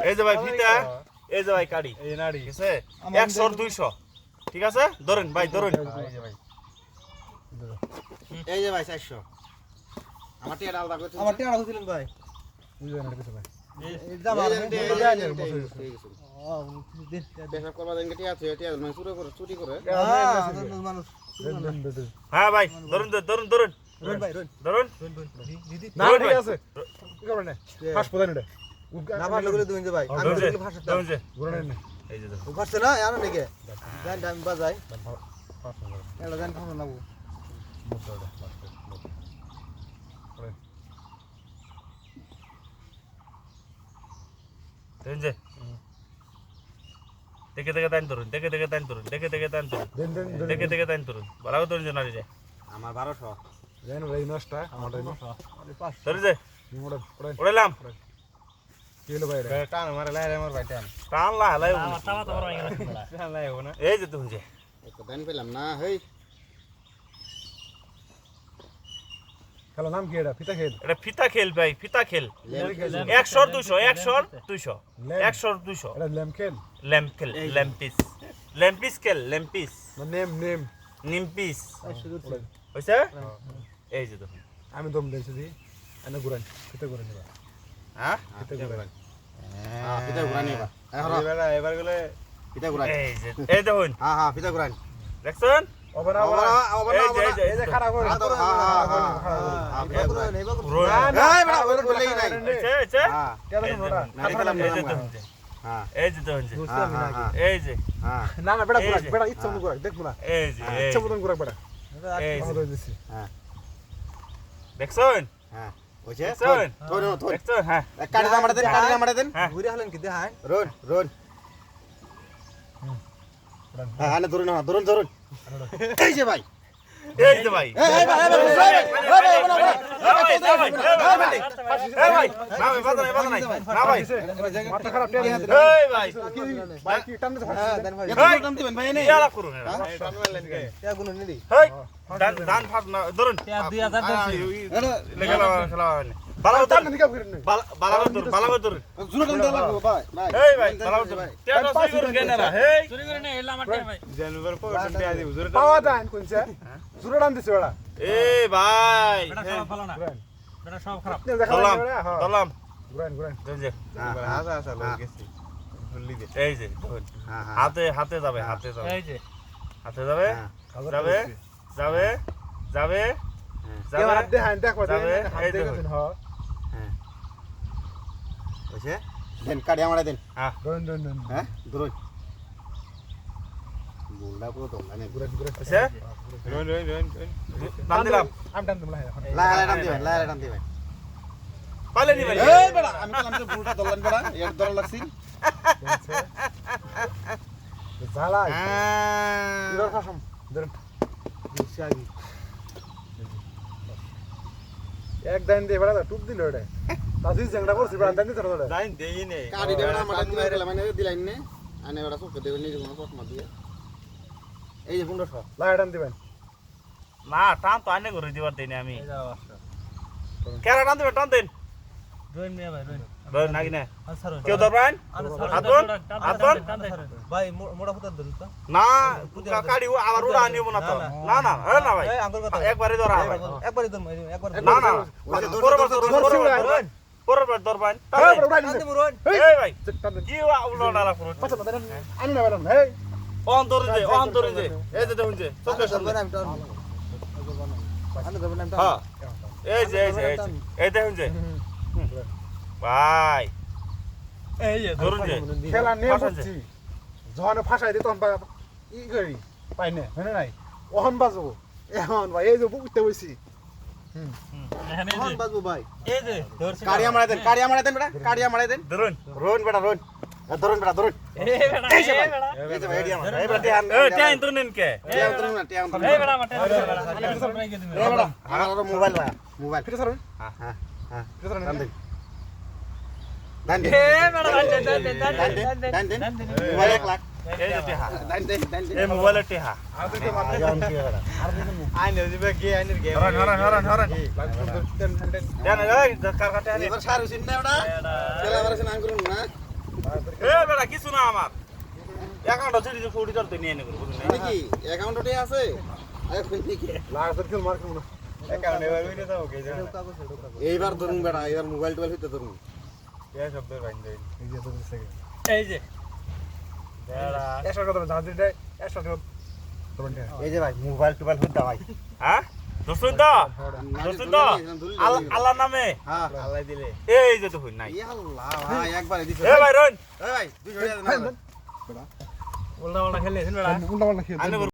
এই যে ভাই ফিতা, এই যে ভাই কাড়ি, এই নাড়ি ঠিক আছে 100 আর 200, ঠিক আছে ধরেন ভাই ধরেন। এই যে ভাই এই যে ভাই 400 আমার টিয়াটা আলাদা করে আমার টিয়াটা দিলেন ভাই বুঝলেন না কিছু ভাই এই জামার পেশাব করবা দেন টিয়া আছে টিয়া মানে চুরি করে মানুষ হ্যাঁ ভাই ধরুন ধরুন ধরুন রোন ভাই রোন ধরুন। দিদি না ঠিক আছে কি করবেন না ফাঁস প্রদান এটা না ভালো করে দিবেন যে ভাই আমি ধরুন যে, দিলে ভাষা ধরুন যে, ঘুরে নেন এই যে দেখুন। উপারছে না জানো নাকি গান আমি বাজাই ফাঁস প্রদান এলা গান খাবো না মুদ্রা লাস্ট ধরুন যে, দেখে দেখে টাইম ধরুন, দেখে দেখে টাইম ধরুন, দেখে দেখে টাইম ধরুন, দেন দেন দেখে দেখে টাইম ধরুন, ভালো করে ধরুন যে নারী যায়। আমার 1200 দেন এই নষ্টা আমার এই ধরুন যে, নিমড়া পড়ে উড়াইলাম, কি হলো ভাই রে টান মারে লাই আমার ভাই টান টান লাই টান লাই হবে না এই যে ধরুন যে, একটা দান পেলাম না হেই খেলা নাম কি এটা ফিতা খেল এটা ফিতা খেল ভাই, ফিতা খেল। 100 আর 200, 100 আর 200, 100 আর 200, এটা ল্যাম খেল ল্যাম্প খেল, ল্যাম্পিস, ল্যাম্পিস খেল, ল্যাম্পিস, না নেম নেম নিমপিস, 500 হইছে? এই যে দেখুন, আমি দম দিয়েছি দি এনে ঘুরান ফিতা ঘুরান এবার হ্যাঁ ফিতা ঘুরান হ্যাঁ পিতা ঘুরানি এবার এবার গেলে পিতা ঘুরানি এই যে, এই দেখুন, হ্যাঁ হ্যাঁ পিতা ঘুরানি দেখছেন? ওবানা ওবানা ওবানা এই যে, এই যে খারাপ করে হ্যাঁ রোল। এই বড় বড় বলেই নাই হইছে, হইছে? হ্যাঁ কেন এই যে, নোড়া না খেলাম এই যে না দেখুন যে, হ্যাঁ এই যে দেখুন যে, হ্যাঁ এই যে, হ্যাঁ না না বেটা এই ঘুরাক যে। বেটা ইচ্ছা মতো ঘুরাক দেখবো না এই যে, এই ইচ্ছা যে, মতন ঘুরাক বেটা এই যে, আমাদের দিছি হ্যাঁ দেখছেন? হ্যাঁ ওইছে দেখছেন? ধর ধর দেখছেন? হ্যাঁ, কাটি দাম দেন হ্যাঁ, ঘুরে হলেন কি দেখায় রোন রোন হ্যাঁ হ্যাঁ ধরুন না ধরুন ধরুন এই যে ভাই এই যে ভাই, এই ভাই এই ভাই, এই ভাই, না ভাই, বাধা নাই, বাধা নাই, না ভাই, মাথা খারাপ টেনে হাতে এই ভাই, ভাই কি টানতে হ্যাঁ দেন ভাই এই, দাম দিবেন ভাই এনে কি আলাপ করুন এরা? টিয়া গুলো নিলি এই, দান ফাট না, ধরুন। লেখালা, খেলা হয়নি। বালা ধরুন, টানতে দিকে ঘুরেন না বালা ধরুন, বালা ধরুন। জুরো দাম দেওয়া লাগবে ভাই ভাই এই ভাই, বালা ধরুন। টেকা চুরি করুন কেন এরা? এই, পাওয়া দেন কোনছে জুরে টান দিছে বেটা এই ভাই, ঘুরেন সব খারাপ। আপনি দেখা ধরলাম, বেটা হ্যাঁ ধরলাম। ঘুরেন ঘুরেন ধরুন যে, হ্যাঁ এই যে, ধরুন। হ্যাঁ হাতে হাতে যাবে, হাতে যাবে, এই যে হাতে যাবে, হাজার যাবে, যাবে, যাবে, কেউ হাত যাবে, দে হাত দেখো যাবে, হাত এই দেখো দেখুন। হ্যাঁ ওইছে দেন কাটি আমারে দেন ধরুন ধরুন ধরুন হ্যাঁ ধরুন বুলডা পুরো দমলা নেই ঘুরেন ঘুরেন হইছে? দান দিলাম। আমি টান দিলাম এখন লাই দাম দিবেন পাইলে নিবেন। এই বেটা আমি কলাম যে বুলটা দলন বেটা এর দল লাগছিন ঝালাই হ্যাঁ ইরর ফাসম ধরুন শাগি এক দান দিয়ে বেড়া টুপ দিল ওটা তাজি জংড়া করছি বেড়া দান দিতে ওটা কাটি দেবেন আমারে দিলে মানে দিলাইন নে আনে বেটা সব দেবেন নিজে কোনো পথ মা দিয়ে এই যে 1500 লাই টান দিবেন না, টান তো আইনে করে দিবার দেয়নি আমি। কেরা টান দেবেন, টান দেন। রোহিন মিয়া ভাই রোহিন ধরুন নাকি না? আনসার কেউ ধরবেন? হাতুন, হাতুন। ভাই মোড়া ফুটার ধরুন তো না, কাড়ি আবার উড়া আনিব না তো। না না, আরে না ভাই, এই আঙ্গুল কথা একবারে ধরা হবে। একবারই ধরুন একবার না না, পরেরবার ধরবেন, পরেরবার ধরবেন। টান এই দেন। বেড়া উড়াই টান দিছে দে মুরন এই ভাই, টান দিন কি উল্টো নালা করুন? পাঁচ না দেন আমি না বেড়া হেই অন্তরে যে, অন্তরে যে, এই যে দেখুন যে, চোখের সামনে। আমি টান আনে ধরবেন আমি টান হ্যাঁ, এই যে, এই যে, এই যে, এই দেখুন যে। ভাই, এই যে ধরুন যে, খেলা নিয়ে ফাঁসান বসছি যখন ফাঁসাই দিই তখন ই করি পাই না হয় নাই ওহন বাজবো এখন ভাই এই যে উঠতে বসছি এখানে কোন বাজবো ভাই এই যে ধরছে কাটি আমারে দেন বেটা কাটি আমারে দেন ধরুন। রোন বেটা রোন ধরুন বেটা ধরুন এই বেটা এই যে ভাই এই বেটা এই যে ভাই এডি আমার এই বেটা টিয়ান এই টাইম তো নিন কে? টিয়ান ধরুন না টিয়ান ধরুন এই বেটা মাঠে এই বেটা আমার মোবাইল ভাই মোবাইল ফিরে সারুন হ্যাঁ হ্যাঁ ফিরে সারুন দান দেন দান দেন এই বেটা দান দেন মোবাইল 1 লাখ এই যে টেহা দাইন দাইন দাইন এই মোবাইলের টেহা আর দিতে মানে আর দিতে মু আইনে দিবে গে আইনের গে হরান জান এই কার কাটে আনি এবার সার হইছেন না ওটা খেলা এবার নাম করুন না এ বেটা কিছু না আমার অ্যাকাউন্ট আছে যে কোটি করতে নিয়ে নে করব নাকি অ্যাকাউন্টে আছে আরে কই নাকি লাগছে খেল মার কেমন একাউন্টে এবার হইলে দাও গে জানা কাগজ এডো কাগজ এইবার ধরুন বেটা এবার মোবাইল টোবাইল হইতে ধরুন কে শব্দ বাইন দেই এই যে তো সেকেন্ড এই যে বেড়া এসব কথা জানতে দে এসব তোমার এই যে ভাই মোবাইল টোবাইল হুদা ভাই হ্যাঁ দোস্ত তো আল্লাহ নামে হ্যাঁ আল্লাহ দিলে এই যে তো হই নাই আল্লাহ ভাই একবারে দিছ এ ভাই রন এই ভাই 200 টাকা উল্টা পাল্টা খেলে উল্টা পাল্টা খেল আনে